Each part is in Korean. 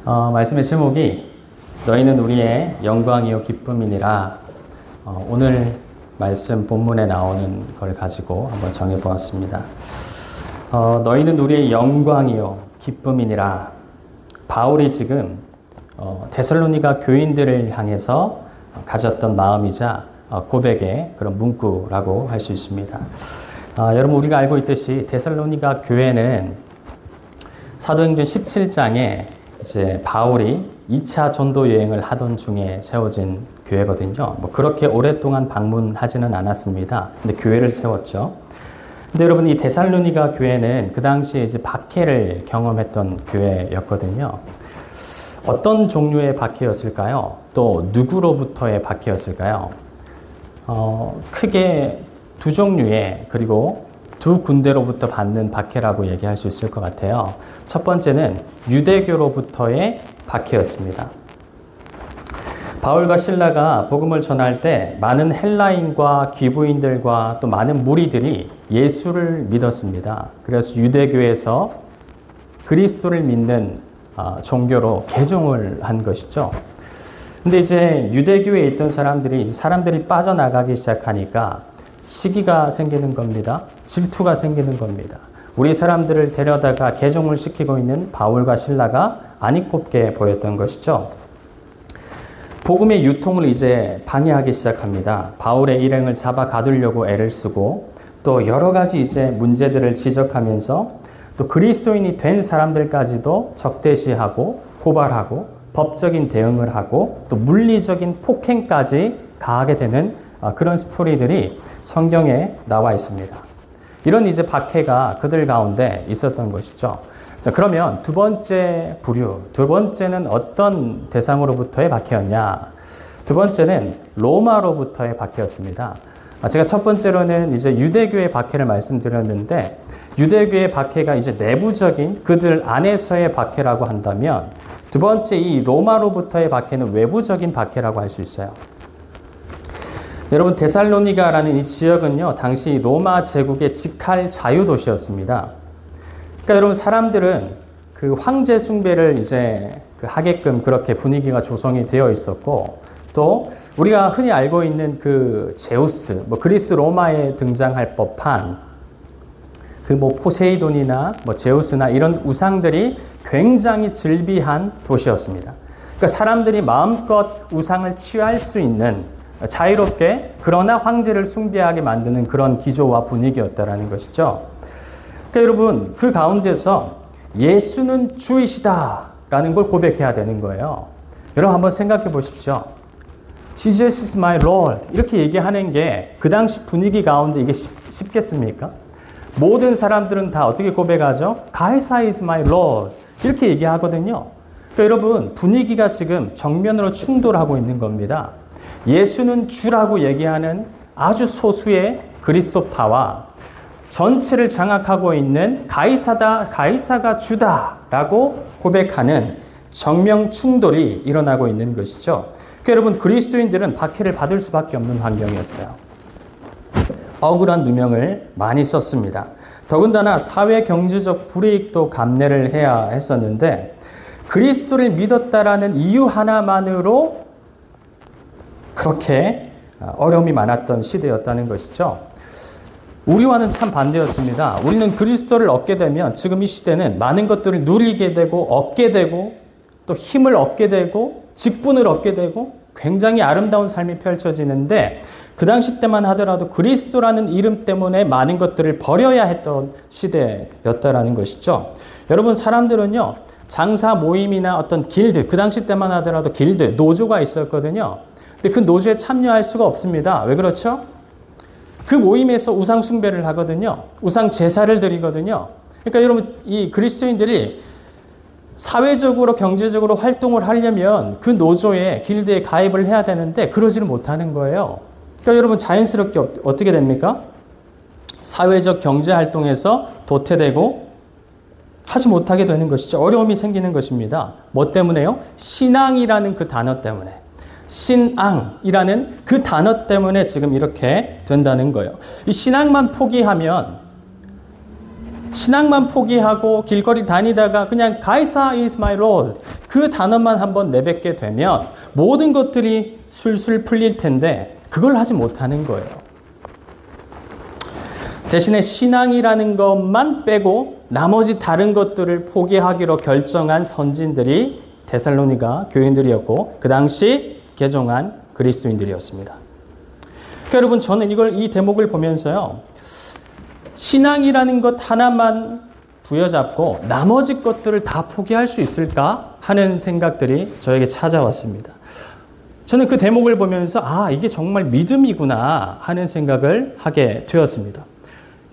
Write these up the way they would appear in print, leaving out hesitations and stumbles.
말씀의 제목이 너희는 우리의 영광이요 기쁨이니라. 오늘 말씀 본문에 나오는 걸 가지고 한번 정해 보았습니다. 너희는 우리의 영광이요 기쁨이니라. 바울이 지금 데살로니가 교인들을 향해서 가졌던 마음이자 고백의 그런 문구라고 할 수 있습니다. 여러분, 우리가 알고 있듯이 데살로니가 교회는 사도행전 17장에 이제 바울이 2차 전도 여행을 하던 중에 세워진 교회거든요. 그렇게 오랫동안 방문하지는 않았습니다. 근데 교회를 세웠죠. 근데 여러분, 이 데살로니가 교회는 그 당시에 이제 박해를 경험했던 교회였거든요. 어떤 종류의 박해였을까요? 또 누구로부터의 박해였을까요? 크게 두 종류의, 그리고 두 군대로부터 받는 박해라고 얘기할 수 있을 것 같아요. 첫 번째는 유대교로부터의 박해였습니다. 바울과 실라가 복음을 전할 때 많은 헬라인과 귀부인들과 또 많은 무리들이 예수를 믿었습니다. 그래서 유대교에서 그리스도를 믿는 종교로 개종을 한 것이죠. 근데 이제 유대교에 있던 사람들이 빠져나가기 시작하니까 시기가 생기는 겁니다. 질투가 생기는 겁니다. 우리 사람들을 데려다가 개종을 시키고 있는 바울과 실라가 안이꼽게 보였던 것이죠. 복음의 유통을 이제 방해하기 시작합니다. 바울의 일행을 잡아 가두려고 애를 쓰고 또 여러 가지 이제 문제들을 지적하면서 또 그리스도인이 된 사람들까지도 적대시하고 고발하고 법적인 대응을 하고 또 물리적인 폭행까지 가하게 되는 그런 스토리들이 성경에 나와 있습니다. 이런 이제 박해가 그들 가운데 있었던 것이죠. 자, 그러면 두 번째 부류, 두 번째는 어떤 대상으로부터의 박해였냐? 두 번째는 로마로부터의 박해였습니다. 제가 첫 번째로는 이제 유대교의 박해를 말씀드렸는데, 유대교의 박해가 이제 내부적인 그들 안에서의 박해라고 한다면, 두 번째 이 로마로부터의 박해는 외부적인 박해라고 할 수 있어요. 여러분, 데살로니가라는 이 지역은요, 당시 로마 제국의 직할 자유도시였습니다. 그러니까 여러분, 사람들은 그 황제 숭배를 이제 하게끔 그렇게 분위기가 조성이 되어 있었고, 또 우리가 흔히 알고 있는 그 제우스, 그리스 로마에 등장할 법한 그 포세이돈이나 제우스나 이런 우상들이 굉장히 즐비한 도시였습니다. 그러니까 사람들이 마음껏 우상을 취할 수 있는 자유롭게 그러나 황제를 숭배하게 만드는 그런 기조와 분위기였다라는 것이죠. 그러니까 여러분, 그 가운데서 예수는 주이시다라는 걸 고백해야 되는 거예요. 여러분, 한번 생각해 보십시오. Jesus is my Lord 이렇게 얘기하는 게 그 당시 분위기 가운데 이게 쉽겠습니까? 모든 사람들은 다 어떻게 고백하죠? 가이사 is my Lord 이렇게 얘기하거든요. 그러니까 여러분, 분위기가 지금 정면으로 충돌하고 있는 겁니다. 예수는 주라고 얘기하는 아주 소수의 그리스도파와 전체를 장악하고 있는 가이사가 주다라고 고백하는 정면 충돌이 일어나고 있는 것이죠. 그러니까 여러분, 그리스도인들은 박해를 받을 수밖에 없는 환경이었어요. 억울한 누명을 많이 썼습니다. 더군다나 사회 경제적 불이익도 감내를 해야 했었는데, 그리스도를 믿었다라는 이유 하나만으로 그렇게 어려움이 많았던 시대였다는 것이죠. 우리와는 참 반대였습니다. 우리는 그리스도를 얻게 되면 지금 이 시대는 많은 것들을 누리게 되고 얻게 되고 또 힘을 얻게 되고 직분을 얻게 되고 굉장히 아름다운 삶이 펼쳐지는데, 그 당시 때만 하더라도 그리스도라는 이름 때문에 많은 것들을 버려야 했던 시대였다라는 것이죠. 여러분, 사람들은요, 장사 모임이나 어떤 길드, 그 당시 때만 하더라도 길드, 노조가 있었거든요. 근데 그 노조에 참여할 수가 없습니다. 왜 그렇죠? 그 모임에서 우상 숭배를 하거든요. 우상 제사를 드리거든요. 그러니까 여러분, 이 그리스도인들이 사회적으로 경제적으로 활동을 하려면 그 노조에 길드에 가입을 해야 되는데 그러지를 못하는 거예요. 그러니까 여러분, 자연스럽게 어떻게 됩니까? 사회적 경제 활동에서 도태되고 하지 못하게 되는 것이죠. 어려움이 생기는 것입니다. 뭐 때문에요? 신앙이라는 그 단어 때문에. 신앙이라는 그 단어 때문에 지금 이렇게 된다는 거예요. 이 신앙만 포기하면 신앙만 포기하고 길거리 다니다가 그냥 가이사 is my Lord 그 단어만 한번 내뱉게 되면 모든 것들이 술술 풀릴 텐데 그걸 하지 못하는 거예요. 대신에 신앙이라는 것만 빼고 나머지 다른 것들을 포기하기로 결정한 선진들이 데살로니가 교인들이었고 그 당시 개종한 그리스도인들이었습니다. 그러니까 여러분 저는 이 대목을 보면서요. 신앙이라는 것 하나만 부여잡고 나머지 것들을 다 포기할 수 있을까 하는 생각들이 저에게 찾아왔습니다. 저는 그 대목을 보면서 이게 정말 믿음이구나 하는 생각을 하게 되었습니다.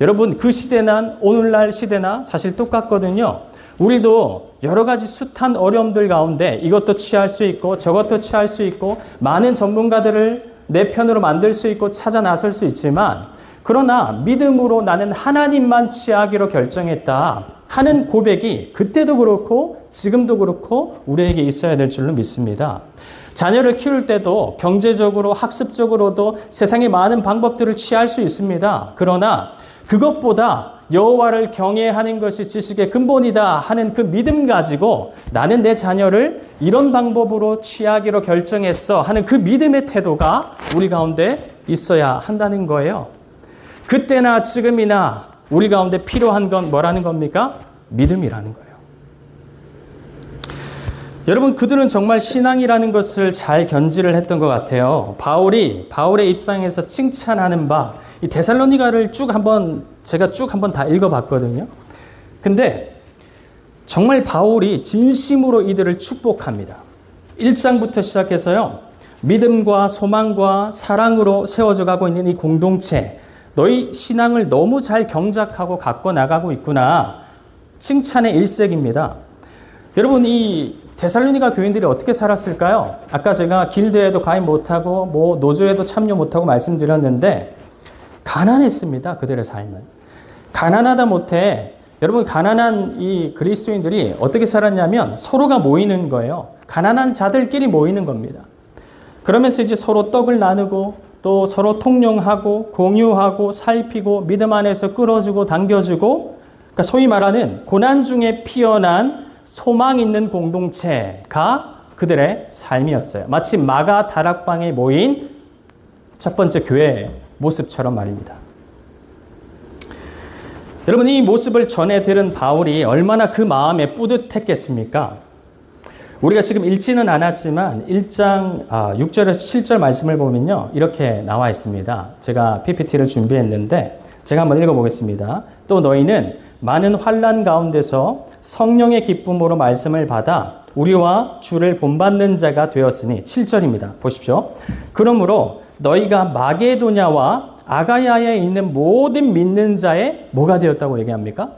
여러분 그 시대나 오늘날 시대나 사실 똑같거든요. 우리도 여러 가지 숱한 어려움들 가운데 이것도 취할 수 있고 저것도 취할 수 있고 많은 전문가들을 내 편으로 만들 수 있고 찾아 나설 수 있지만 그러나 믿음으로 나는 하나님만 취하기로 결정했다 하는 고백이 그때도 그렇고 지금도 그렇고 우리에게 있어야 될 줄로 믿습니다. 자녀를 키울 때도 경제적으로 학습적으로도 세상의 많은 방법들을 취할 수 있습니다. 그러나 그것보다 여호와를 경외하는 것이 지식의 근본이다 하는 그 믿음 가지고 나는 내 자녀를 이런 방법으로 취하기로 결정했어 하는 그 믿음의 태도가 우리 가운데 있어야 한다는 거예요. 그때나 지금이나 우리 가운데 필요한 건 뭐라는 겁니까? 믿음이라는 거예요. 여러분 그들은 정말 신앙이라는 것을 잘 견지를 했던 것 같아요. 바울의 입장에서 칭찬하는 바 이 데살로니가를 제가 쭉 한번 다 읽어봤거든요. 근데 정말 바울이 진심으로 이들을 축복합니다. 1장부터 시작해서요. 믿음과 소망과 사랑으로 세워져 가고 있는 이 공동체, 너희 신앙을 너무 잘 경작하고 갖고 나가고 있구나. 칭찬의 일색입니다. 여러분 이 데살로니가 교인들이 어떻게 살았을까요? 아까 제가 길드에도 가입 못하고 노조에도 참여 못하고 말씀드렸는데 가난했습니다. 그들의 삶은. 가난하다 못해 여러분 가난한 이 그리스도인들이 어떻게 살았냐면 서로가 모이는 거예요. 가난한 자들끼리 모이는 겁니다. 그러면서 이제 서로 떡을 나누고 또 서로 통용하고 공유하고 살피고 믿음 안에서 끌어주고 당겨주고 그러니까 소위 말하는 고난 중에 피어난 소망 있는 공동체가 그들의 삶이었어요. 마치 마가 다락방에 모인 첫 번째 교회의 모습처럼 말입니다. 여러분 이 모습을 전해 들은 바울이 얼마나 그 마음에 뿌듯했겠습니까? 우리가 지금 읽지는 않았지만 1장 6절에서 7절 말씀을 보면요. 이렇게 나와 있습니다. 제가 PPT를 준비했는데 제가 한번 읽어보겠습니다. 또 너희는 많은 환난 가운데서 성령의 기쁨으로 말씀을 받아 우리와 주를 본받는 자가 되었으니 7절입니다. 보십시오. 그러므로 너희가 마게도냐와 아가야에 있는 모든 믿는 자의 뭐가 되었다고 얘기합니까?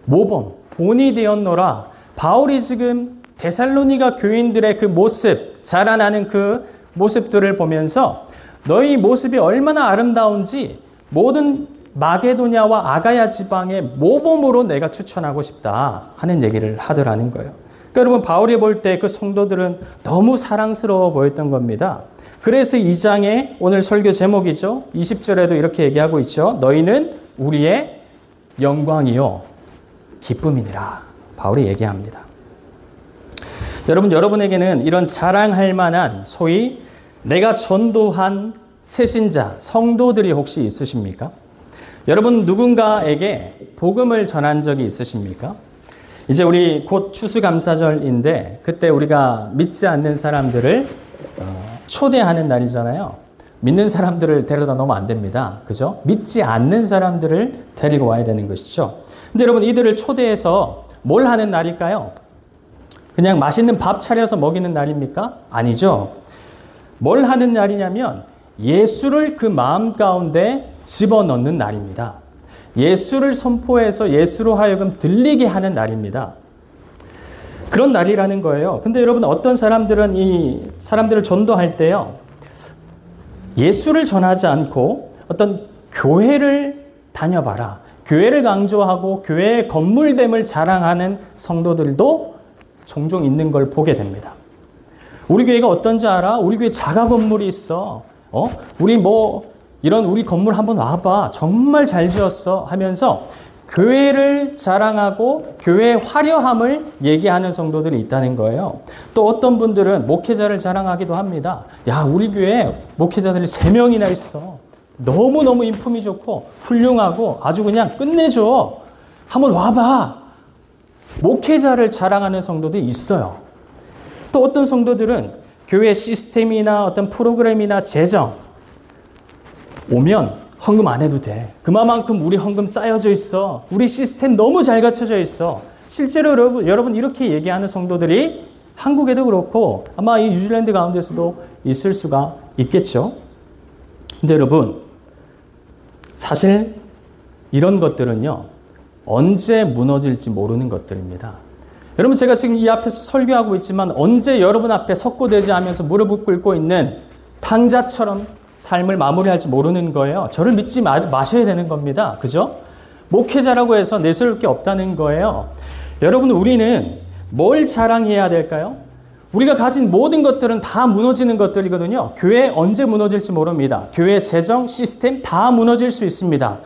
모범, 본이 되었노라. 바울이 지금 데살로니가 교인들의 그 모습, 자라나는 그 모습들을 보면서 너희 모습이 얼마나 아름다운지 모든 마게도냐와 아가야 지방의 모범으로 내가 추천하고 싶다 하는 얘기를 하더라는 거예요. 그러니까 여러분 바울이 볼 때 그 성도들은 너무 사랑스러워 보였던 겁니다. 그래서 2장의 오늘 설교 제목이죠. 20절에도 이렇게 얘기하고 있죠. 너희는 우리의 영광이요 기쁨이니라. 바울이 얘기합니다. 여러분에게는 이런 자랑할 만한 소위 내가 전도한 새신자, 성도들이 혹시 있으십니까? 여러분 누군가에게 복음을 전한 적이 있으십니까? 이제 우리 곧 추수감사절인데 그때 우리가 믿지 않는 사람들을 초대하는 날이잖아요. 믿는 사람들을 데려다 놓으면 안 됩니다. 그죠? 믿지 않는 사람들을 데리고 와야 되는 것이죠. 근데 여러분 이들을 초대해서 뭘 하는 날일까요? 그냥 맛있는 밥 차려서 먹이는 날입니까? 아니죠. 뭘 하는 날이냐면 예수를 그 마음 가운데 집어넣는 날입니다. 예수를 선포해서 예수로 하여금 들리게 하는 날입니다. 그런 날이라는 거예요. 근데 여러분 어떤 사람들은 이 사람들을 전도할 때요. 예수를 전하지 않고 어떤 교회를 다녀봐라. 교회를 강조하고 교회의 건물됨을 자랑하는 성도들도 종종 있는 걸 보게 됩니다. 우리 교회가 어떤지 알아? 우리 교회 자가 건물이 있어. 우리 우리 건물 한번 와봐. 정말 잘 지었어. 하면서 교회를 자랑하고 교회의 화려함을 얘기하는 성도들이 있다는 거예요. 또 어떤 분들은 목회자를 자랑하기도 합니다. 야, 우리 교회에 목회자들이 3명이나 있어. 너무너무 인품이 좋고 훌륭하고 아주 그냥 끝내줘. 한번 와봐. 목회자를 자랑하는 성도들이 있어요. 또 어떤 성도들은 교회 시스템이나 어떤 프로그램이나 재정 오면 헌금 안 해도 돼. 그만큼 우리 헌금 쌓여져 있어. 우리 시스템 너무 잘 갖춰져 있어. 실제로 여러분 이렇게 얘기하는 성도들이 한국에도 그렇고 아마 이 뉴질랜드 가운데서도 있을 수가 있겠죠. 근데 여러분 사실 이런 것들은요 언제 무너질지 모르는 것들입니다. 여러분 제가 지금 이 앞에서 설교하고 있지만 언제 여러분 앞에 석고대죄하면서 무릎을 꿇고 있는 탕자처럼 삶을 마무리할지 모르는 거예요. 저를 믿지 마셔야 되는 겁니다. 그죠? 목회자라고 해서 내세울 게 없다는 거예요. 여러분 우리는 뭘 자랑해야 될까요? 우리가 가진 모든 것들은 다 무너지는 것들이거든요. 교회 언제 무너질지 모릅니다. 교회 재정, 시스템 다 무너질 수 있습니다.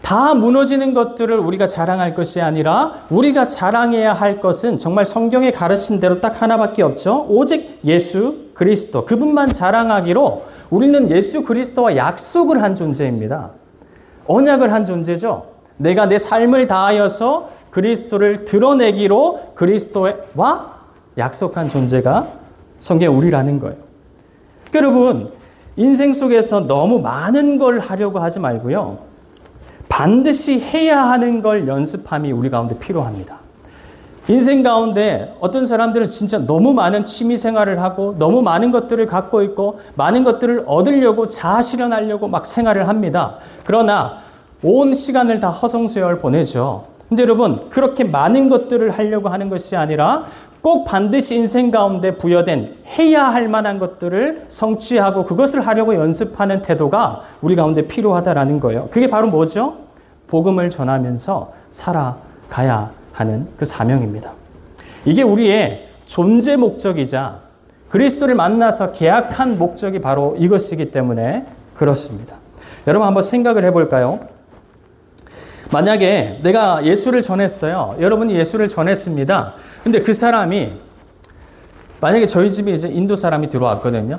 다 무너지는 것들을 우리가 자랑할 것이 아니라 우리가 자랑해야 할 것은 정말 성경에 가르친 대로 딱 하나밖에 없죠. 오직 예수 그리스도. 그분만 자랑하기로 우리는 예수 그리스도와 약속을 한 존재입니다. 언약을 한 존재죠. 내가 내 삶을 다하여서 그리스도를 드러내기로 그리스도와 약속한 존재가 성경의 우리라는 거예요. 여러분 인생 속에서 너무 많은 걸 하려고 하지 말고요. 반드시 해야 하는 걸 연습함이 우리 가운데 필요합니다. 인생 가운데 어떤 사람들은 진짜 너무 많은 취미 생활을 하고 너무 많은 것들을 갖고 있고 많은 것들을 얻으려고 자아 실현하려고 막 생활을 합니다. 그러나 온 시간을 다 허송세월 보내죠. 근데 여러분 그렇게 많은 것들을 하려고 하는 것이 아니라 꼭 반드시 인생 가운데 부여된 해야 할 만한 것들을 성취하고 그것을 하려고 연습하는 태도가 우리 가운데 필요하다라는 거예요. 그게 바로 뭐죠? 복음을 전하면서 살아가야 하는 그 사명입니다. 이게 우리의 존재 목적이자 그리스도를 만나서 계약한 목적이 바로 이것이기 때문에 그렇습니다. 여러분 한번 생각을 해볼까요? 만약에 내가 예수를 전했어요. 여러분이 예수를 전했습니다. 근데 그 사람이 만약에 저희 집에 이제 인도 사람이 들어왔거든요.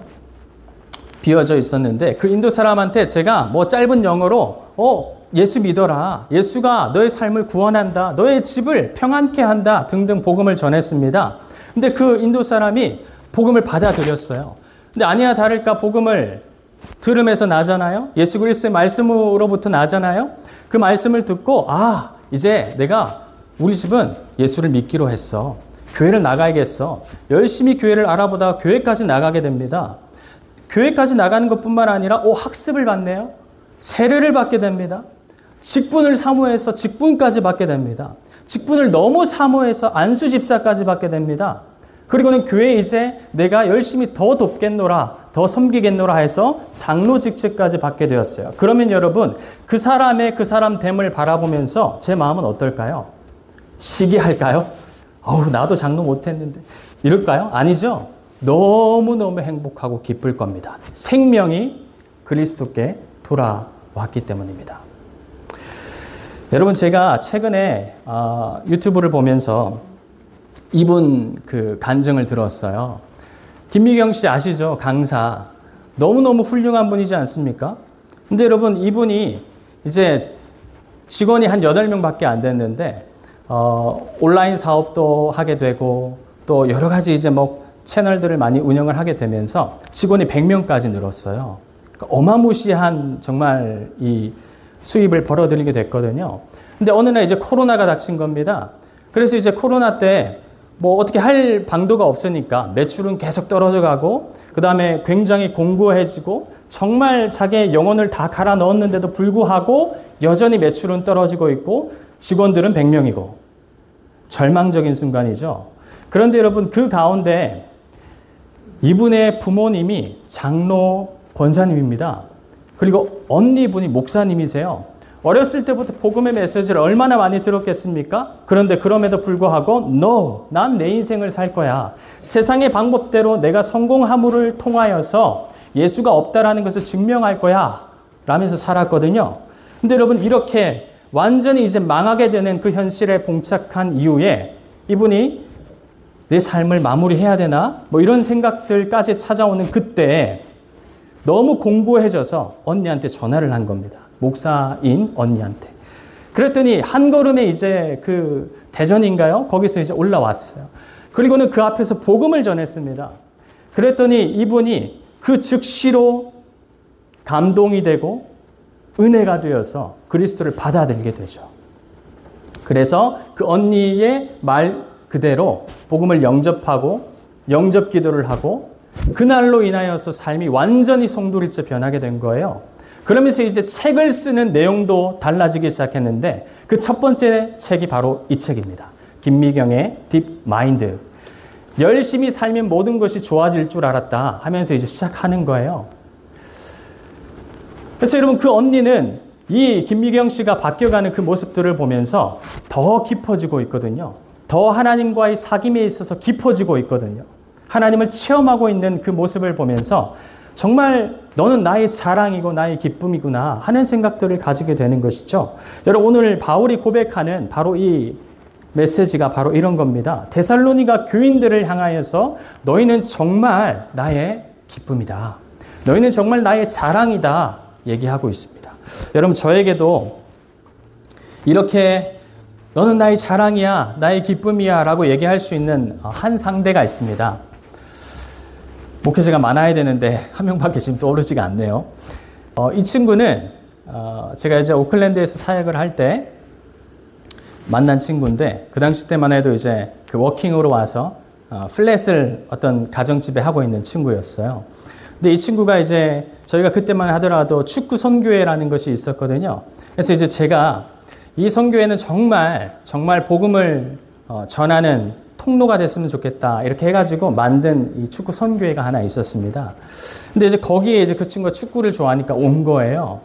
비어져 있었는데 그 인도 사람한테 제가 뭐 짧은 영어로 예수 믿어라. 예수가 너의 삶을 구원한다. 너의 집을 평안케 한다. 등등 복음을 전했습니다. 근데 그 인도 사람이 복음을 받아들였어요. 근데 아니야 다를까 복음을 들음에서 나잖아요. 예수 그리스도의 말씀으로부터 나잖아요. 그 말씀을 듣고 이제 내가 우리 집은 예수를 믿기로 했어. 교회를 나가야겠어. 열심히 교회를 알아보다가 교회까지 나가게 됩니다. 교회까지 나가는 것뿐만 아니라 학습을 받네요. 세례를 받게 됩니다. 직분을 사모해서 직분까지 받게 됩니다. 직분을 너무 사모해서 안수 집사까지 받게 됩니다. 그리고는 교회에 이제 내가 열심히 더 돕겠노라, 더 섬기겠노라 해서 장로 직책까지 받게 되었어요. 그러면 여러분 그 사람의 그 사람됨을 바라보면서 제 마음은 어떨까요? 시기할까요? 나도 장로 못했는데 이럴까요? 아니죠. 너무너무 행복하고 기쁠 겁니다. 생명이 그리스도께 돌아왔기 때문입니다. 여러분 제가 최근에 유튜브를 보면서 이분 그 간증을 들었어요. 김미경 씨 아시죠? 강사. 너무너무 훌륭한 분이지 않습니까? 근데 여러분 이분이 이제 직원이 한 8명밖에 안 됐는데 온라인 사업도 하게 되고 또 여러 가지 이제 뭐 채널들을 많이 운영을 하게 되면서 직원이 100명까지 늘었어요. 그러니까 어마무시한 정말 이 수입을 벌어들이게 됐거든요. 근데 어느 날 이제 코로나가 닥친 겁니다. 그래서 이제 코로나 때 뭐 어떻게 할 방도가 없으니까 매출은 계속 떨어져 가고 그 다음에 굉장히 공고해지고 정말 자기의 영혼을 다 갈아 넣었는데도 불구하고 여전히 매출은 떨어지고 있고 직원들은 100명이고 절망적인 순간이죠. 그런데 여러분 그 가운데 이분의 부모님이 장로 권사님입니다. 그리고 언니분이 목사님이세요. 어렸을 때부터 복음의 메시지를 얼마나 많이 들었겠습니까? 그런데 그럼에도 불구하고 No, 난 내 인생을 살 거야. 세상의 방법대로 내가 성공함을 통하여서 예수가 없다라는 것을 증명할 거야 라면서 살았거든요. 근데 여러분 이렇게 완전히 이제 망하게 되는 그 현실에 봉착한 이후에 이분이 내 삶을 마무리해야 되나? 뭐 이런 생각들까지 찾아오는 그때 너무 공고해져서 언니한테 전화를 한 겁니다. 목사인 언니한테. 그랬더니 한 걸음에 이제 그 대전인가요? 거기서 이제 올라왔어요. 그리고는 그 앞에서 복음을 전했습니다. 그랬더니 이분이 그 즉시로 감동이 되고 은혜가 되어서 그리스도를 받아들이게 되죠. 그래서 그 언니의 말 그대로 복음을 영접하고 영접 기도를 하고 그날로 인하여서 삶이 완전히 송두리째 변하게 된 거예요. 그러면서 이제 책을 쓰는 내용도 달라지기 시작했는데 그 첫 번째 책이 바로 이 책입니다. 김미경의 딥 마인드. 열심히 살면 모든 것이 좋아질 줄 알았다 하면서 이제 시작하는 거예요. 그래서 여러분 그 언니는 이 김미경 씨가 바뀌어가는 그 모습들을 보면서 더 깊어지고 있거든요. 더 하나님과의 사귐에 있어서 깊어지고 있거든요. 하나님을 체험하고 있는 그 모습을 보면서 정말 너는 나의 자랑이고 나의 기쁨이구나 하는 생각들을 가지게 되는 것이죠. 여러분 오늘 바울이 고백하는 바로 이 메시지가 바로 이런 겁니다. 데살로니가 교인들을 향하여서 너희는 정말 나의 기쁨이다. 너희는 정말 나의 자랑이다 얘기하고 있습니다. 여러분 저에게도 이렇게 너는 나의 자랑이야, 나의 기쁨이야 라고 얘기할 수 있는 한 상대가 있습니다. 목회자가 많아야 되는데 한 명밖에 지금 떠오르지가 않네요. 이 친구는 제가 이제 오클랜드에서 사역을 할 때 만난 친구인데 그 당시 때만 해도 이제 그 워킹으로 와서 플랫을 어떤 가정집에 하고 있는 친구였어요. 근데 이 친구가 이제 저희가 그때만 하더라도 축구 선교회라는 것이 있었거든요. 그래서 이제 제가 이 선교회는 정말 복음을 전하는 통로가 됐으면 좋겠다 이렇게 해가지고 만든 이 축구 선교회가 하나 있었습니다. 근데 이제 거기에 이제 그 친구가 축구를 좋아하니까 온 거예요.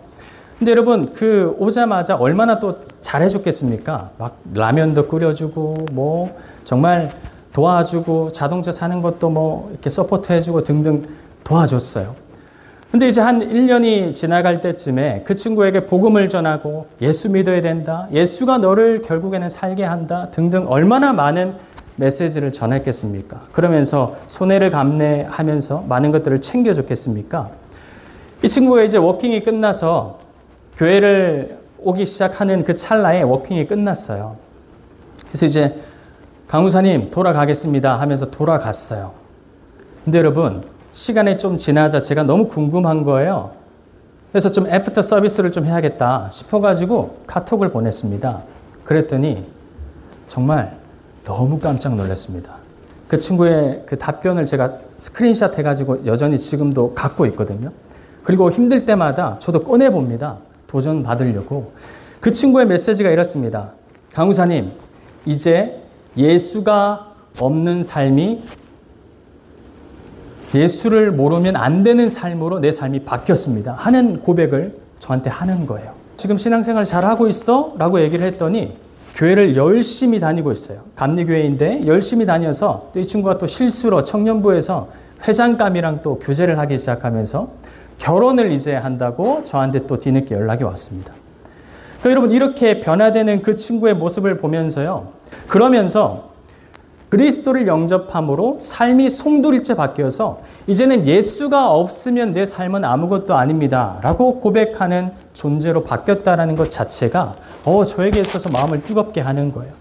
근데 여러분 그 오자마자 얼마나 또 잘해줬겠습니까? 막 라면도 끓여주고 뭐 정말 도와주고 자동차 사는 것도 뭐 이렇게 서포트 해주고 등등 도와줬어요. 근데 이제 한 1년이 지나갈 때쯤에 그 친구에게 복음을 전하고 예수 믿어야 된다. 예수가 너를 결국에는 살게 한다. 등등 얼마나 많은 메시지를 전했겠습니까? 그러면서 손해를 감내하면서 많은 것들을 챙겨줬겠습니까? 이 친구가 이제 워킹이 끝나서 교회를 오기 시작하는 그 찰나에 워킹이 끝났어요. 그래서 이제 강우사님 돌아가겠습니다 하면서 돌아갔어요. 근데 여러분 시간이 좀 지나자 제가 너무 궁금한 거예요. 그래서 좀 애프터 서비스를 좀 해야겠다 싶어가지고 카톡을 보냈습니다. 그랬더니 정말 너무 깜짝 놀랐습니다. 그 친구의 그 답변을 제가 스크린샷 해가지고 여전히 지금도 갖고 있거든요. 그리고 힘들 때마다 저도 꺼내봅니다. 도전 받으려고. 그 친구의 메시지가 이렇습니다. 강우사님, 이제 예수가 없는 삶이 예수를 모르면 안 되는 삶으로 내 삶이 바뀌었습니다. 하는 고백을 저한테 하는 거예요. 지금 신앙생활 잘하고 있어? 라고 얘기를 했더니 교회를 열심히 다니고 있어요. 감리교회인데 열심히 다녀서 또 이 친구가 또 실수로 청년부에서 회장감이랑 또 교제를 하기 시작하면서 결혼을 이제 한다고 저한테 또 뒤늦게 연락이 왔습니다. 그러니까 여러분 이렇게 변화되는 그 친구의 모습을 보면서요. 그러면서 그리스도를 영접함으로 삶이 송두리째 바뀌어서 이제는 예수가 없으면 내 삶은 아무것도 아닙니다 라고 고백하는 존재로 바뀌었다는 것 자체가 저에게 있어서 마음을 뜨겁게 하는 거예요.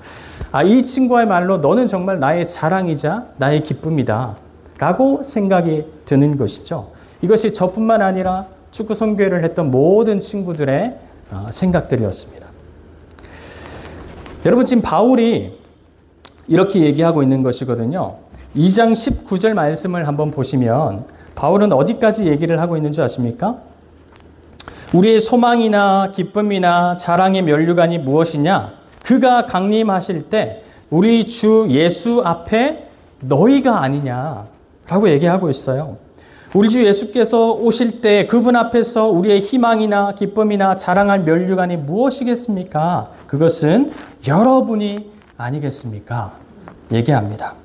이 친구의 말로 너는 정말 나의 자랑이자 나의 기쁨이다 라고 생각이 드는 것이죠. 이것이 저뿐만 아니라 축구 선교회를 했던 모든 친구들의 생각들이었습니다. 여러분 지금 바울이 이렇게 얘기하고 있는 것이거든요. 2장 19절 말씀을 한번 보시면 바울은 어디까지 얘기를 하고 있는 줄 아십니까? 우리의 소망이나 기쁨이나 자랑의 면류관이 무엇이냐? 그가 강림하실 때 우리 주 예수 앞에 너희가 아니냐라고 얘기하고 있어요. 우리 주 예수께서 오실 때 그분 앞에서 우리의 희망이나 기쁨이나 자랑할 면류관이 무엇이겠습니까? 그것은 여러분이 아니겠습니까? 얘기합니다.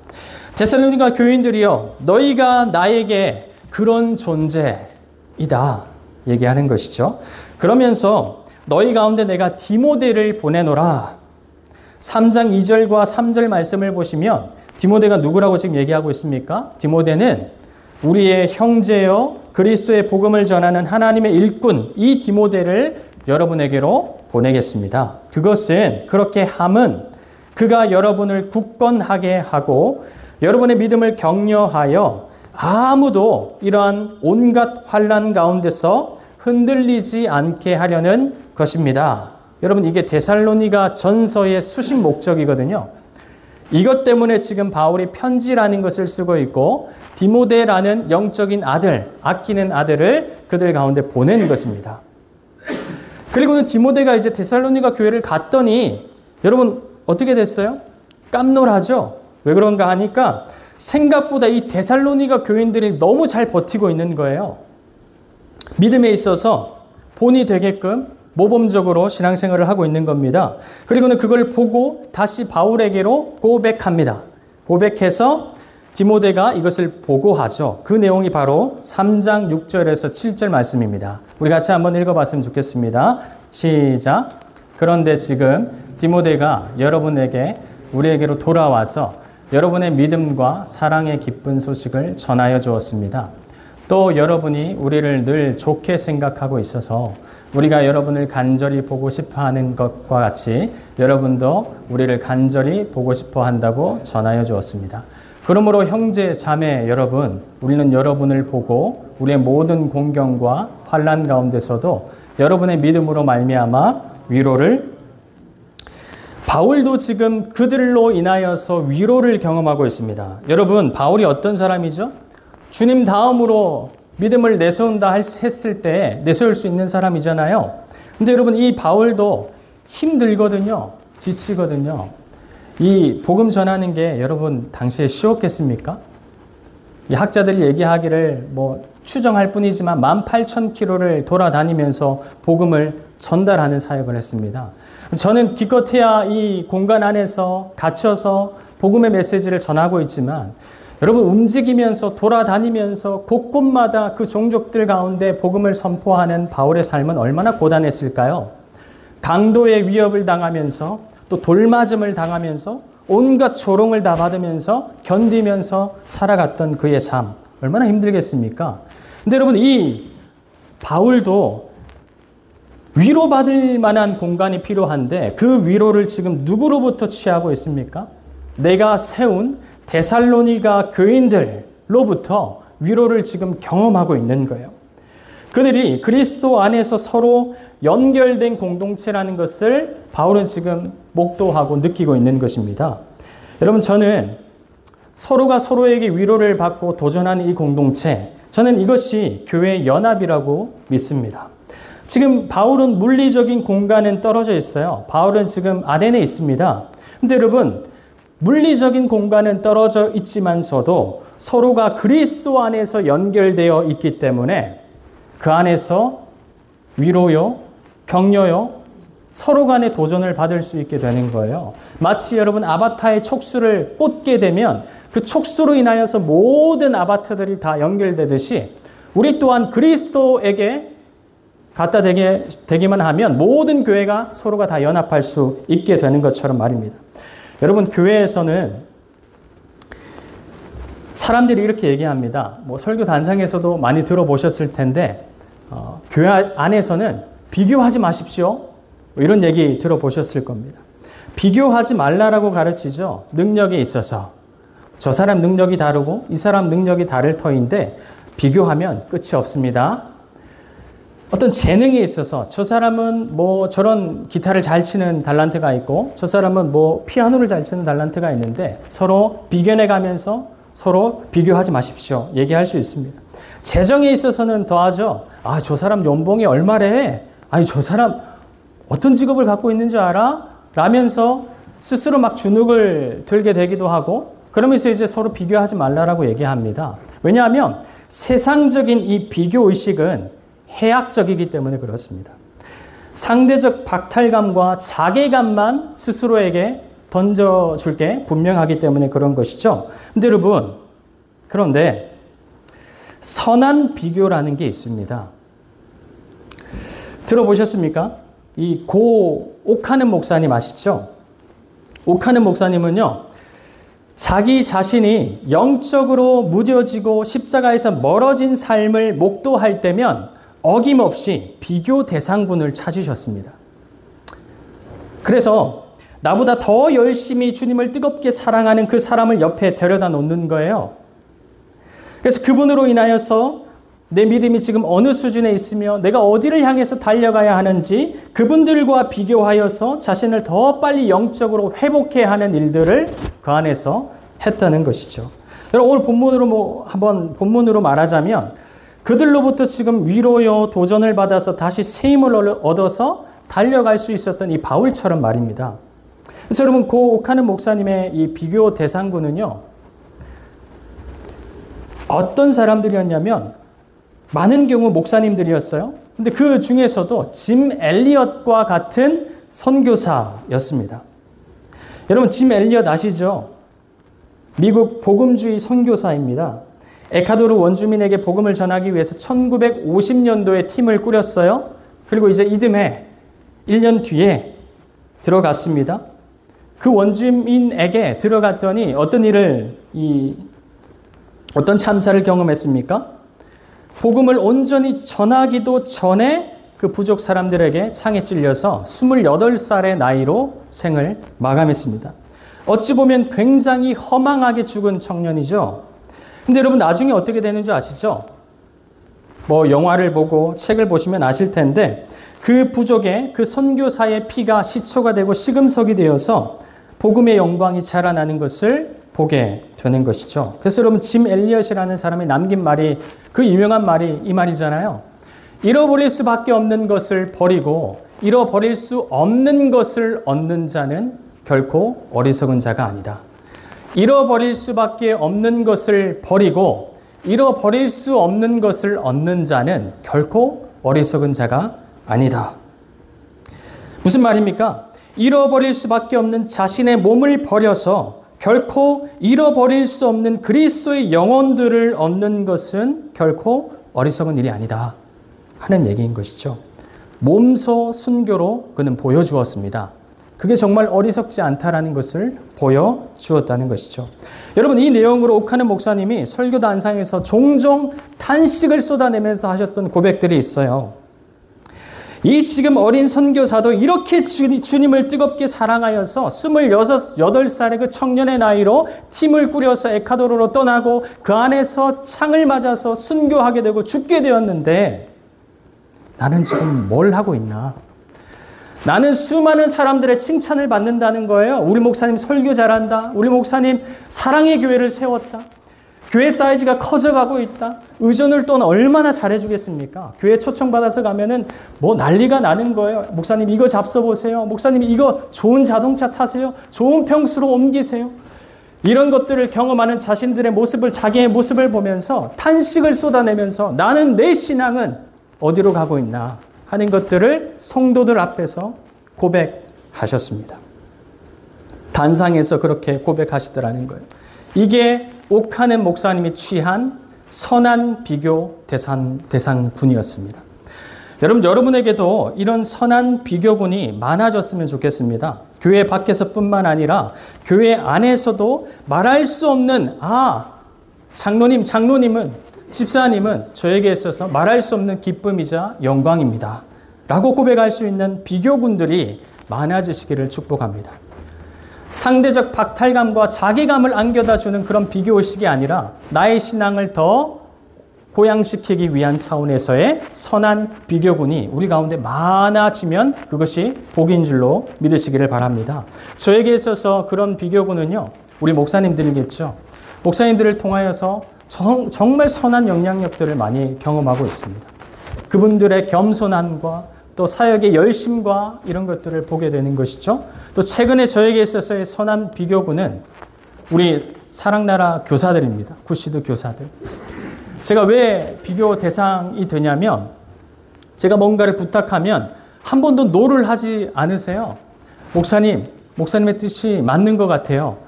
데살로니가 교인들이여 너희가 나에게 그런 존재이다 얘기하는 것이죠. 그러면서 너희 가운데 내가 디모데를 보내노라. 3장 2절과 3절 말씀을 보시면 디모데가 누구라고 지금 얘기하고 있습니까? 디모데는 우리의 형제여 그리스도의 복음을 전하는 하나님의 일꾼 이 디모데를 여러분에게로 보내겠습니다. 그것은 그렇게 함은 그가 여러분을 굳건하게 하고 여러분의 믿음을 격려하여 아무도 이러한 온갖 환난 가운데서 흔들리지 않게 하려는 것입니다. 여러분 이게 데살로니가 전서의 수신 목적이거든요. 이것 때문에 지금 바울이 편지라는 것을 쓰고 있고 디모데라는 영적인 아들, 아끼는 아들을 그들 가운데 보낸 것입니다. 그리고는 디모데가 이제 데살로니가 교회를 갔더니 여러분 어떻게 됐어요? 깜놀하죠? 왜 그런가 하니까 생각보다 이 데살로니가 교인들이 너무 잘 버티고 있는 거예요. 믿음에 있어서 본이 되게끔 모범적으로 신앙생활을 하고 있는 겁니다. 그리고는 그걸 보고 다시 바울에게로 고백합니다. 고백해서 디모데가 이것을 보고하죠. 그 내용이 바로 3장 6절에서 7절 말씀입니다. 우리 같이 한번 읽어봤으면 좋겠습니다. 시작. 그런데 지금 디모데가 여러분에게 우리에게로 돌아와서 여러분의 믿음과 사랑의 기쁜 소식을 전하여 주었습니다. 또 여러분이 우리를 늘 좋게 생각하고 있어서 우리가 여러분을 간절히 보고 싶어 하는 것과 같이 여러분도 우리를 간절히 보고 싶어 한다고 전하여 주었습니다. 그러므로 형제, 자매 여러분, 우리는 여러분을 보고 우리의 모든 공경과 환난 가운데서도 여러분의 믿음으로 말미암아 위로를 바울도 지금 그들로 인하여서 위로를 경험하고 있습니다. 여러분, 바울이 어떤 사람이죠? 주님 다음으로 믿음을 내세운다 했을 때 내세울 수 있는 사람이잖아요. 근데 여러분 이 바울도 힘들거든요. 지치거든요. 이 복음 전하는 게 여러분 당시에 쉬웠겠습니까? 이 학자들이 얘기하기를 추정할 뿐이지만 18,000km를 돌아다니면서 복음을 전달하는 사역을 했습니다. 저는 기껏해야 이 공간 안에서 갇혀서 복음의 메시지를 전하고 있지만 여러분 움직이면서 돌아다니면서 곳곳마다 그 종족들 가운데 복음을 선포하는 바울의 삶은 얼마나 고단했을까요? 강도의 위협을 당하면서 또 돌맞음을 당하면서 온갖 조롱을 다 받으면서 견디면서 살아갔던 그의 삶 얼마나 힘들겠습니까? 근데 여러분 이 바울도 위로받을 만한 공간이 필요한데 그 위로를 지금 누구로부터 취하고 있습니까? 내가 세운 데살로니가 교인들로부터 위로를 지금 경험하고 있는 거예요. 그들이 그리스도 안에서 서로 연결된 공동체라는 것을 바울은 지금 목도하고 느끼고 있는 것입니다. 여러분 저는 서로가 서로에게 위로를 받고 도전하는 이 공동체, 저는 이것이 교회의 연합이라고 믿습니다. 지금 바울은 물리적인 공간은 떨어져 있어요. 바울은 지금 아덴에 있습니다. 근데 여러분 물리적인 공간은 떨어져 있지만서도 서로가 그리스도 안에서 연결되어 있기 때문에 그 안에서 위로요, 격려요, 서로 간의 도전을 받을 수 있게 되는 거예요. 마치 여러분 아바타의 촉수를 꽂게 되면 그 촉수로 인하여서 모든 아바타들이 다 연결되듯이 우리 또한 그리스도에게 갖다 대기만 하면 모든 교회가 서로가 다 연합할 수 있게 되는 것처럼 말입니다. 여러분 교회에서는 사람들이 이렇게 얘기합니다. 설교 단상에서도 많이 들어보셨을 텐데 교회 안에서는 비교하지 마십시오. 이런 얘기 들어보셨을 겁니다. 비교하지 말라라고 가르치죠. 능력에 있어서. 저 사람 능력이 다르고 이 사람 능력이 다를 터인데 비교하면 끝이 없습니다. 어떤 재능에 있어서 저 사람은 저런 기타를 잘 치는 달란트가 있고 저 사람은 피아노를 잘 치는 달란트가 있는데 서로 비견해 가면서 서로 비교하지 마십시오. 얘기할 수 있습니다. 재정에 있어서는 더하죠. 저 사람 연봉이 얼마래? 저 사람 어떤 직업을 갖고 있는 줄 알아? 라면서 스스로 막 주눅을 들게 되기도 하고 그러면서 이제 서로 비교하지 말라라고 얘기합니다. 왜냐하면 세상적인 이 비교 의식은 해악적이기 때문에 그렇습니다. 상대적 박탈감과 자괴감만 스스로에게 던져줄 게 분명하기 때문에 그런 것이죠. 근데 여러분, 그런데 선한 비교라는 게 있습니다. 들어보셨습니까? 이 고 옥하는 목사님 아시죠? 옥하는 목사님은요, 자기 자신이 영적으로 무뎌지고 십자가에서 멀어진 삶을 목도할 때면 어김없이 비교 대상군을 찾으셨습니다. 그래서 나보다 더 열심히 주님을 뜨겁게 사랑하는 그 사람을 옆에 데려다 놓는 거예요. 그래서 그분으로 인하여서 내 믿음이 지금 어느 수준에 있으며 내가 어디를 향해서 달려가야 하는지 그분들과 비교하여서 자신을 더 빨리 영적으로 회복해야 하는 일들을 그 안에서 했다는 것이죠. 여러분 오늘 본문으로 말하자면 그들로부터 지금 위로요 도전을 받아서 다시 새 힘을 얻어서 달려갈 수 있었던 이 바울처럼 말입니다. 그래서 여러분 고 옥하는 목사님의 이 비교 대상군은요, 어떤 사람들이었냐면 많은 경우 목사님들이었어요. 근데 그 중에서도 짐 엘리엇과 같은 선교사였습니다. 여러분 짐 엘리엇 아시죠? 미국 복음주의 선교사입니다. 에콰도르 원주민에게 복음을 전하기 위해서 1950년도에 팀을 꾸렸어요. 그리고 이제 이듬해 1년 뒤에 들어갔습니다. 그 원주민에게 들어갔더니 어떤 참사를 경험했습니까? 복음을 온전히 전하기도 전에 그 부족 사람들에게 창에 찔려서 28살의 나이로 생을 마감했습니다. 어찌 보면 굉장히 허망하게 죽은 청년이죠. 근데 여러분 나중에 어떻게 되는 줄 아시죠? 영화를 보고 책을 보시면 아실 텐데 그 부족의 그 선교사의 피가 시초가 되고 시금석이 되어서 복음의 영광이 자라나는 것을 보게 되는 것이죠. 그래서 여러분 짐 엘리엇이라는 사람이 남긴 말이 그 유명한 말이 이 말이잖아요. 잃어버릴 수밖에 없는 것을 버리고 잃어버릴 수 없는 것을 얻는 자는 결코 어리석은 자가 아니다. 잃어버릴 수밖에 없는 것을 버리고 잃어버릴 수 없는 것을 얻는 자는 결코 어리석은 자가 아니다. 무슨 말입니까? 잃어버릴 수밖에 없는 자신의 몸을 버려서 결코 잃어버릴 수 없는 그리스도의 영혼들을 얻는 것은 결코 어리석은 일이 아니다 하는 얘기인 것이죠. 몸소 순교로 그는 보여주었습니다. 그게 정말 어리석지 않다라는 것을 보여주었다는 것이죠. 여러분 이 내용으로 옥하는 목사님이 설교 단상에서 종종 탄식을 쏟아내면서 하셨던 고백들이 있어요. 이 지금 어린 선교사도 이렇게 주님을 뜨겁게 사랑하여서 28살의 그 청년의 나이로 팀을 꾸려서 에콰도르로 떠나고 그 안에서 창을 맞아서 순교하게 되고 죽게 되었는데 나는 지금 뭘 하고 있나? 나는 수많은 사람들의 칭찬을 받는다는 거예요. 우리 목사님 설교 잘한다. 우리 목사님 사랑의 교회를 세웠다. 교회 사이즈가 커져가고 있다. 의전을 또 얼마나 잘해주겠습니까? 교회 초청받아서 가면은 난리가 나는 거예요. 목사님 이거 잡숴보세요. 목사님 이거 좋은 자동차 타세요. 좋은 평수로 옮기세요. 이런 것들을 경험하는 자신들의 모습을, 자기의 모습을 보면서 탄식을 쏟아내면서 나는 내 신앙은 어디로 가고 있나 하는 것들을 성도들 앞에서 고백하셨습니다. 단상에서 그렇게 고백하시더라는 거예요. 이게 옥하는 목사님이 취한 선한 비교 대상군이었습니다. 여러분에게도 이런 선한 비교군이 많아졌으면 좋겠습니다. 교회 밖에서뿐만 아니라 교회 안에서도 말할 수 없는 장로님은 집사님은 저에게 있어서 말할 수 없는 기쁨이자 영광입니다. 라고 고백할 수 있는 비교군들이 많아지시기를 축복합니다. 상대적 박탈감과 자기감을 안겨다 주는 그런 비교의식이 아니라 나의 신앙을 더 고양시키기 위한 차원에서의 선한 비교군이 우리 가운데 많아지면 그것이 복인 줄로 믿으시기를 바랍니다. 저에게 있어서 그런 비교군은요, 우리 목사님들이겠죠. 목사님들을 통하여서 정말 선한 영향력들을 많이 경험하고 있습니다. 그분들의 겸손함과 또 사역의 열심과 이런 것들을 보게 되는 것이죠. 또 최근에 저에게 있어서의 선한 비교군은 우리 사랑나라 교사들입니다. 구시드 교사들. 제가 왜 비교 대상이 되냐면 제가 뭔가를 부탁하면 한 번도 노를 하지 않으세요. 목사님의 뜻이 맞는 것 같아요.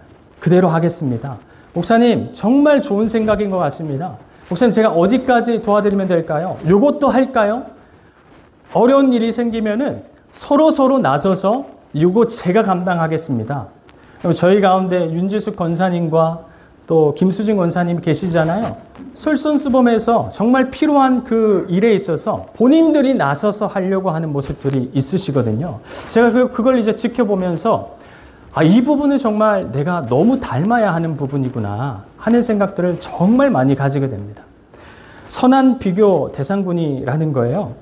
그대로 하겠습니다. 목사님 정말 좋은 생각인 것 같습니다. 목사님 제가 어디까지 도와드리면 될까요? 요것도 할까요? 어려운 일이 생기면은 서로 나서서 이거 제가 감당하겠습니다. 저희 가운데 윤지숙 권사님과 또 김수진 권사님 계시잖아요. 솔선수범해서 정말 필요한 그 일에 있어서 본인들이 나서서 하려고 하는 모습들이 있으시거든요. 제가 그걸 이제 지켜보면서 이 부분은 정말 내가 너무 닮아야 하는 부분이구나 하는 생각들을 정말 많이 가지게 됩니다. 선한 비교 대상군이라는 거예요.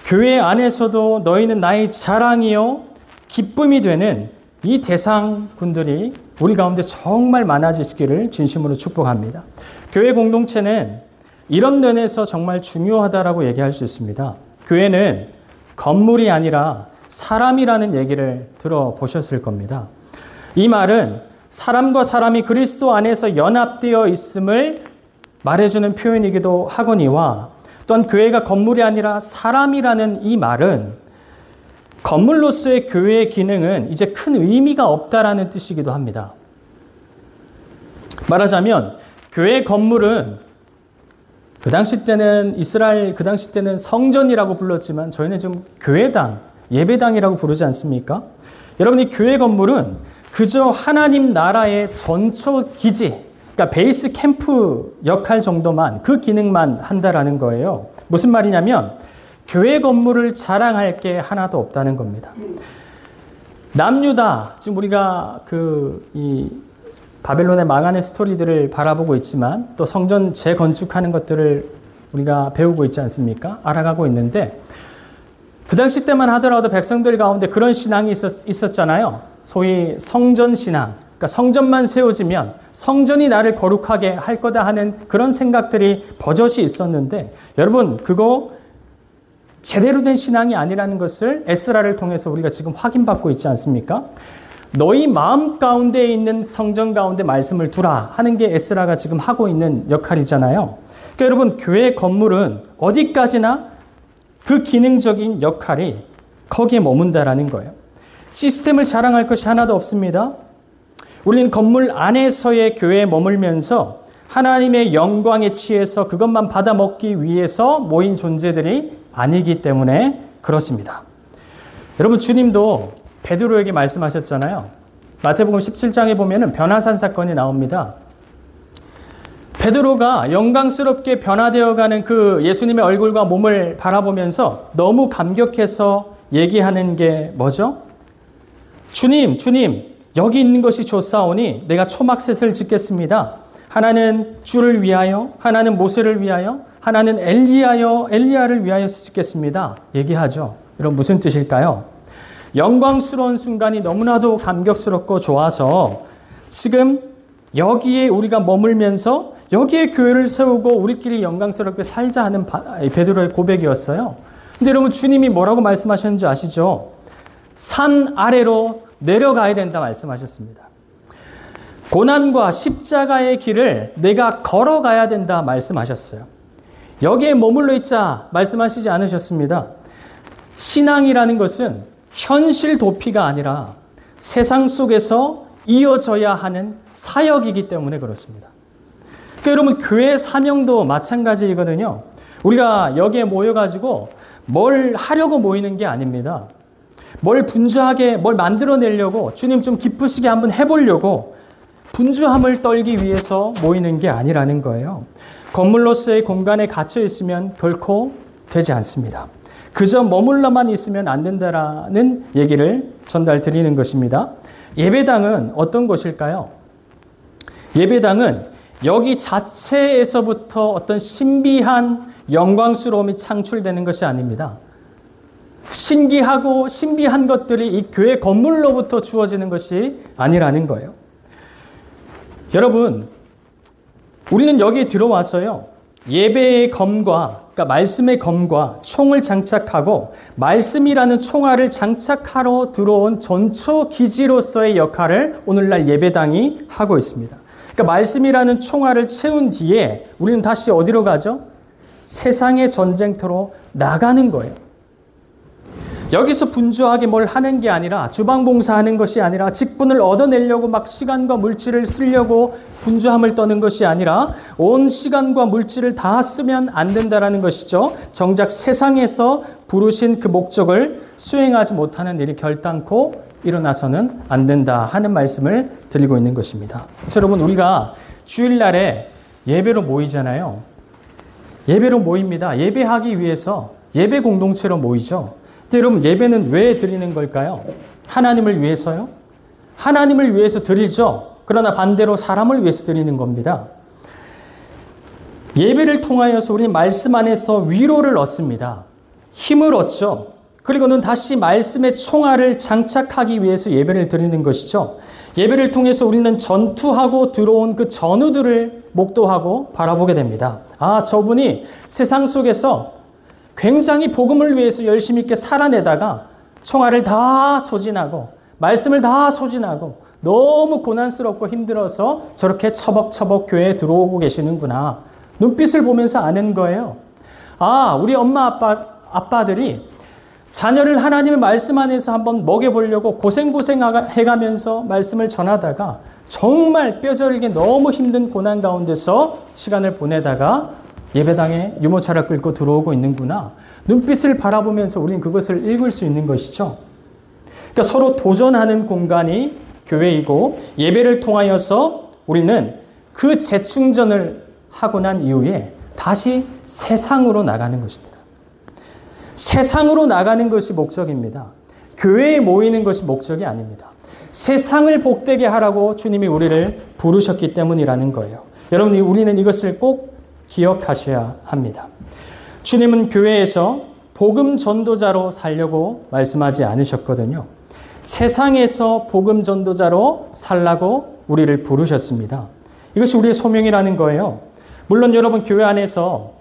교회 안에서도 너희는 나의 자랑이요 기쁨이 되는 이 대상군들이 우리 가운데 정말 많아지기를 진심으로 축복합니다. 교회 공동체는 이런 면에서 정말 중요하다라고 얘기할 수 있습니다. 교회는 건물이 아니라 사람이라는 얘기를 들어보셨을 겁니다. 이 말은 사람과 사람이 그리스도 안에서 연합되어 있음을 말해주는 표현이기도 하거니와 또한 교회가 건물이 아니라 사람이라는 이 말은 건물로서의 교회의 기능은 이제 큰 의미가 없다라는 뜻이기도 합니다. 말하자면 교회 건물은 그 당시 때는 이스라엘 그 당시 때는 성전이라고 불렀지만 저희는 지금 교회당, 예배당이라고 부르지 않습니까? 여러분 이 교회 건물은 그저 하나님 나라의 전초 기지, 그러니까 베이스 캠프 역할 정도만 그 기능만 한다라는 거예요. 무슨 말이냐면 교회 건물을 자랑할 게 하나도 없다는 겁니다. 남유다, 지금 우리가 이 바벨론의 망하는 스토리들을 바라보고 있지만 또 성전 재건축하는 것들을 우리가 배우고 있지 않습니까? 알아가고 있는데 그 당시 때만 하더라도 백성들 가운데 그런 신앙이 있었잖아요. 소위 성전 신앙. 그러니까 성전만 세워지면 성전이 나를 거룩하게 할 거다 하는 그런 생각들이 버젓이 있었는데 여러분 그거 제대로 된 신앙이 아니라는 것을 에스라를 통해서 우리가 지금 확인받고 있지 않습니까? 너희 마음 가운데 있는 성전 가운데 말씀을 두라 하는 게 에스라가 지금 하고 있는 역할이잖아요. 그러니까 여러분 교회 건물은 어디까지나 그 기능적인 역할이 거기에 머문다라는 거예요. 시스템을 자랑할 것이 하나도 없습니다. 우리는 건물 안에서의 교회에 머물면서 하나님의 영광에 취해서 그것만 받아먹기 위해서 모인 존재들이 아니기 때문에 그렇습니다. 여러분 주님도 베드로에게 말씀하셨잖아요. 마태복음 17장에 보면은 변화산 사건이 나옵니다. 베드로가 영광스럽게 변화되어가는 그 예수님의 얼굴과 몸을 바라보면서 너무 감격해서 얘기하는 게 뭐죠? 주님, 여기 있는 것이 좋사오니 내가 초막셋을 짓겠습니다. 하나는 주를 위하여, 하나는 모세를 위하여, 하나는 엘리야를 위하여 짓겠습니다. 얘기하죠. 여러분 무슨 뜻일까요? 영광스러운 순간이 너무나도 감격스럽고 좋아서 지금 여기에 우리가 머물면서 여기에 교회를 세우고 우리끼리 영광스럽게 살자 하는 베드로의 고백이었어요. 근데 여러분 주님이 뭐라고 말씀하셨는지 아시죠? 산 아래로 내려가야 된다 말씀하셨습니다. 고난과 십자가의 길을 내가 걸어가야 된다 말씀하셨어요. 여기에 머물러 있자 말씀하시지 않으셨습니다. 신앙이라는 것은 현실 도피가 아니라 세상 속에서 이어져야 하는 사역이기 때문에 그렇습니다. 그러니까 여러분 교회 사명도 마찬가지이거든요. 우리가 여기에 모여가지고 뭘 하려고 모이는 게 아닙니다. 뭘 분주하게 뭘 만들어내려고 주님 좀 기쁘시게 한번 해보려고 분주함을 떨기 위해서 모이는 게 아니라는 거예요. 건물로서의 공간에 갇혀 있으면 결코 되지 않습니다. 그저 머물러만 있으면 안 된다라는 얘기를 전달드리는 것입니다. 예배당은 어떤 곳일까요? 예배당은 여기 자체에서부터 어떤 신비한 영광스러움이 창출되는 것이 아닙니다. 신기하고 신비한 것들이 이 교회 건물로부터 주어지는 것이 아니라는 거예요. 여러분, 우리는 여기에 들어와서요. 예배의 검과 그러니까 말씀의 검과 총을 장착하고 말씀이라는 총알을 장착하러 들어온 전초 기지로서의 역할을 오늘날 예배당이 하고 있습니다. 그러니까 말씀이라는 총알을 채운 뒤에 우리는 다시 어디로 가죠? 세상의 전쟁터로 나가는 거예요. 여기서 분주하게 뭘 하는 게 아니라 주방 봉사하는 것이 아니라 직분을 얻어내려고 막 시간과 물질을 쓰려고 분주함을 떠는 것이 아니라 온 시간과 물질을 다 쓰면 안 된다라는 것이죠. 정작 세상에서 부르신 그 목적을 수행하지 못하는 일이 결단코 일어나서는 안 된다 하는 말씀을 드리고 있는 것입니다. 그래서 여러분 우리가 주일날에 예배로 모이잖아요. 예배로 모입니다. 예배하기 위해서 예배 공동체로 모이죠. 근데 여러분 예배는 왜 드리는 걸까요? 하나님을 위해서요? 하나님을 위해서 드리죠. 그러나 반대로 사람을 위해서 드리는 겁니다. 예배를 통하여서 우리 말씀 안에서 위로를 얻습니다. 힘을 얻죠. 그리고는 다시 말씀의 총알을 장착하기 위해서 예배를 드리는 것이죠. 예배를 통해서 우리는 전투하고 들어온 그 전우들을 목도하고 바라보게 됩니다. 아, 저분이 세상 속에서 굉장히 복음을 위해서 열심히 있게 살아내다가 총알을 다 소진하고 말씀을 다 소진하고 너무 고난스럽고 힘들어서 저렇게 처벅처벅 교회에 들어오고 계시는구나. 눈빛을 보면서 아는 거예요. 아, 우리 엄마 아빠들이 자녀를 하나님의 말씀 안에서 한번 먹여보려고 고생해가면서 말씀을 전하다가 정말 뼈저리게 너무 힘든 고난 가운데서 시간을 보내다가 예배당에 유모차를 끌고 들어오고 있는구나. 눈빛을 바라보면서 우리는 그것을 읽을 수 있는 것이죠. 그러니까 서로 도전하는 공간이 교회이고 예배를 통하여서 우리는 그 재충전을 하고 난 이후에 다시 세상으로 나가는 것입니다. 세상으로 나가는 것이 목적입니다. 교회에 모이는 것이 목적이 아닙니다. 세상을 복되게 하라고 주님이 우리를 부르셨기 때문이라는 거예요. 여러분, 우리는 이것을 꼭 기억하셔야 합니다. 주님은 교회에서 복음 전도자로 살려고 말씀하지 않으셨거든요. 세상에서 복음 전도자로 살라고 우리를 부르셨습니다. 이것이 우리의 소명이라는 거예요. 물론 여러분 교회 안에서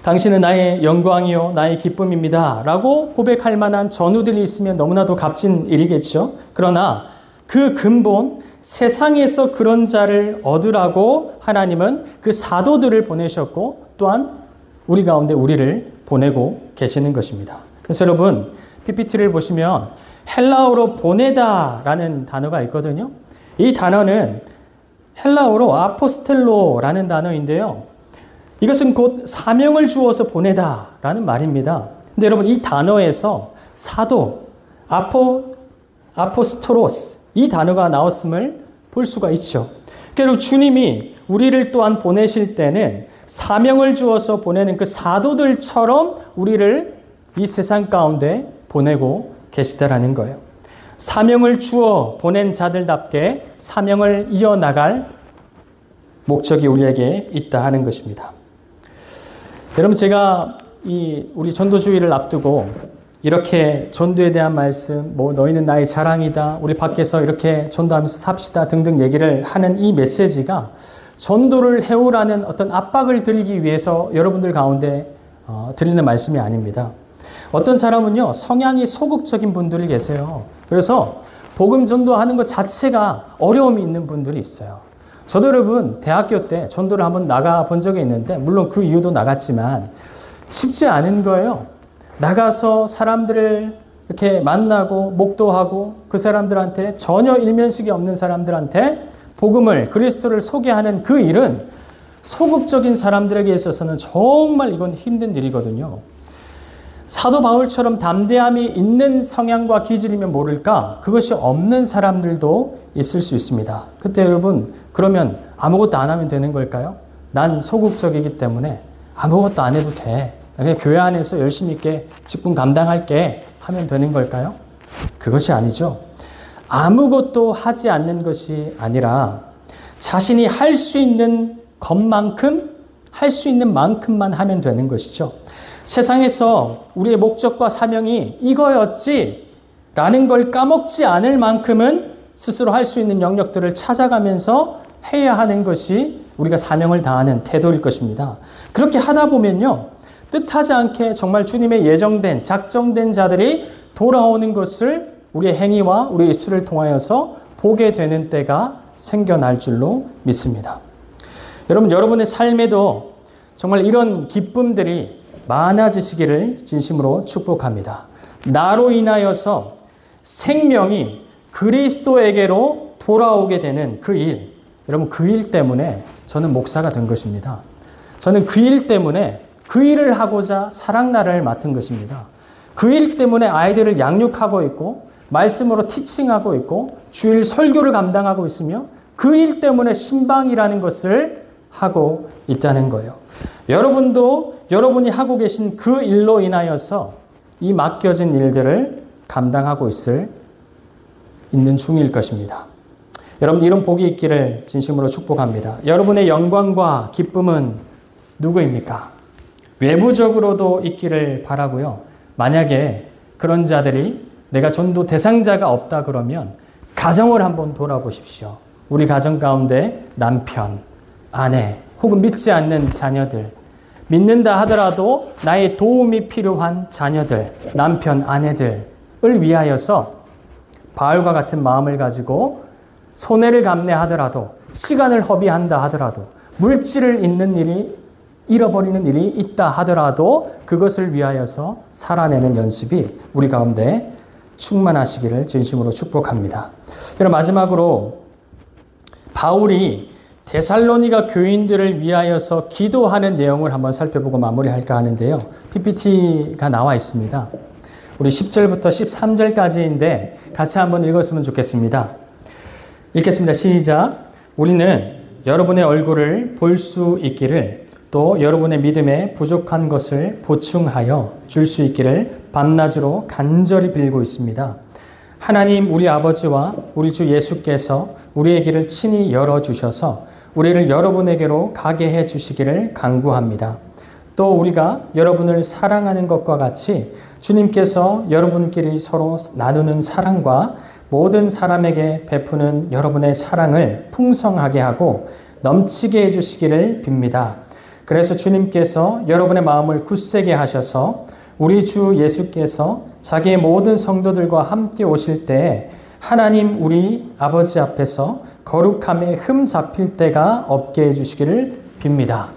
당신은 나의 영광이요 나의 기쁨입니다 라고 고백할 만한 전우들이 있으면 너무나도 값진 일이겠죠. 그러나 그 근본 세상에서 그런 자를 얻으라고 하나님은 그 사도들을 보내셨고 또한 우리 가운데 우리를 보내고 계시는 것입니다. 그래서 여러분 PPT를 보시면 헬라어로 보내다라는 단어가 있거든요. 이 단어는 헬라어로 아포스텔로라는 단어인데요. 이것은 곧 사명을 주어서 보내다라는 말입니다. 근데 여러분 이 단어에서 사도, 아포스토로스 이 단어가 나왔음을 볼 수가 있죠. 그리고 주님이 우리를 또한 보내실 때는 사명을 주어서 보내는 그 사도들처럼 우리를 이 세상 가운데 보내고 계시다라는 거예요. 사명을 주어 보낸 자들답게 사명을 이어나갈 목적이 우리에게 있다 하는 것입니다. 여러분 제가 우리 전도주의를 앞두고 이렇게 전도에 대한 말씀, 너희는 나의 자랑이다, 우리 밖에서 이렇게 전도하면서 삽시다 등등 얘기를 하는 이 메시지가 전도를 해오라는 어떤 압박을 드리기 위해서 여러분들 가운데 드리는 말씀이 아닙니다. 어떤 사람은요 성향이 소극적인 분들이 계세요. 그래서 복음 전도하는 것 자체가 어려움이 있는 분들이 있어요. 저도 여러분 대학교 때 전도를 한번 나가본 적이 있는데 물론 그 이유도 나갔지만 쉽지 않은 거예요. 나가서 사람들을 이렇게 만나고 목도하고 그 사람들한테 전혀 일면식이 없는 사람들한테 복음을 그리스도를 소개하는 그 일은 소극적인 사람들에게 있어서는 정말 이건 힘든 일이거든요. 사도 바울처럼 담대함이 있는 성향과 기질이면 모를까 그것이 없는 사람들도 있을 수 있습니다. 그때 여러분 그러면 아무것도 안 하면 되는 걸까요? 난 소극적이기 때문에 아무것도 안 해도 돼. 그냥 교회 안에서 열심히 있게 직분 감당할게 하면 되는 걸까요? 그것이 아니죠. 아무것도 하지 않는 것이 아니라 자신이 할 수 있는 것만큼 할 수 있는 만큼만 하면 되는 것이죠. 세상에서 우리의 목적과 사명이 이거였지 라는 걸 까먹지 않을 만큼은 스스로 할 수 있는 영역들을 찾아가면서 해야 하는 것이 우리가 사명을 다하는 태도일 것입니다. 그렇게 하다 보면요. 뜻하지 않게 정말 주님의 예정된 작정된 자들이 돌아오는 것을 우리의 행위와 우리의 입술을 통하여서 보게 되는 때가 생겨날 줄로 믿습니다. 여러분, 여러분의 삶에도 정말 이런 기쁨들이 많아지시기를 진심으로 축복합니다. 나로 인하여서 생명이 그리스도에게로 돌아오게 되는 그 일, 여러분 그 일 때문에 저는 목사가 된 것입니다. 저는 그 일 때문에 그 일을 하고자 사랑나라를 맡은 것입니다. 그 일 때문에 아이들을 양육하고 있고 말씀으로 티칭하고 있고 주일 설교를 감당하고 있으며 그 일 때문에 신방이라는 것을 하고 있다는 거예요. 여러분도 여러분이 하고 계신 그 일로 인하여서 이 맡겨진 일들을 감당하고 있는 중일 것입니다. 여러분 이런 복이 있기를 진심으로 축복합니다. 여러분의 영광과 기쁨은 누구입니까? 외부적으로도 있기를 바라고요. 만약에 그런 자들이 내가 전도 대상자가 없다 그러면 가정을 한번 돌아보십시오. 우리 가정 가운데 남편, 아내 혹은 믿지 않는 자녀들, 믿는다 하더라도 나의 도움이 필요한 자녀들, 남편, 아내들을 위하여서 바울과 같은 마음을 가지고 손해를 감내하더라도 시간을 허비한다 하더라도 물질을 잃어버리는 일이 있다 하더라도 그것을 위하여서 살아내는 연습이 우리 가운데 충만하시기를 진심으로 축복합니다. 그럼 마지막으로 바울이 데살로니가 교인들을 위하여서 기도하는 내용을 한번 살펴보고 마무리할까 하는데요. PPT가 나와 있습니다. 우리 10절부터 13절까지인데 같이 한번 읽었으면 좋겠습니다. 읽겠습니다. 시작. 우리는 여러분의 얼굴을 볼 수 있기를 또 여러분의 믿음에 부족한 것을 보충하여 줄 수 있기를 밤낮으로 간절히 빌고 있습니다. 하나님 우리 아버지와 우리 주 예수께서 우리의 길을 친히 열어주셔서 우리를 여러분에게로 가게 해 주시기를 간구합니다. 또 우리가 여러분을 사랑하는 것과 같이 주님께서 여러분끼리 서로 나누는 사랑과 모든 사람에게 베푸는 여러분의 사랑을 풍성하게 하고 넘치게 해주시기를 빕니다. 그래서 주님께서 여러분의 마음을 굳세게 하셔서 우리 주 예수께서 자기의 모든 성도들과 함께 오실 때에 하나님 우리 아버지 앞에서 거룩함에 흠 잡힐 때가 없게 해주시기를 빕니다.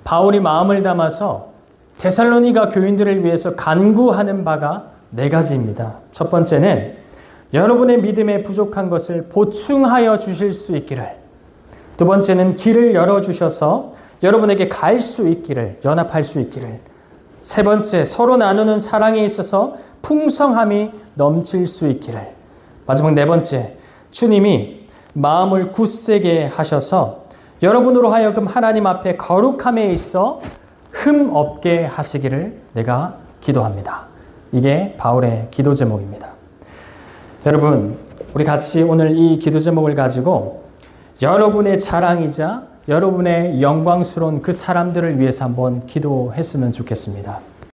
바울이 마음을 담아서 데살로니가 교인들을 위해서 간구하는 바가 4가지입니다. 첫 번째는 여러분의 믿음에 부족한 것을 보충하여 주실 수 있기를, 두 번째는 길을 열어주셔서 여러분에게 갈 수 있기를, 연합할 수 있기를, 세 번째 서로 나누는 사랑에 있어서 풍성함이 넘칠 수 있기를, 마지막 4번째 주님이 마음을 굳세게 하셔서 여러분으로 하여금 하나님 앞에 거룩함에 있어 흠 없게 하시기를 내가 기도합니다. 이게 바울의 기도 제목입니다. 여러분 우리 같이 오늘 이 기도 제목을 가지고 여러분의 자랑이자 여러분의 영광스러운 그 사람들을 위해서 한번 기도했으면 좋겠습니다.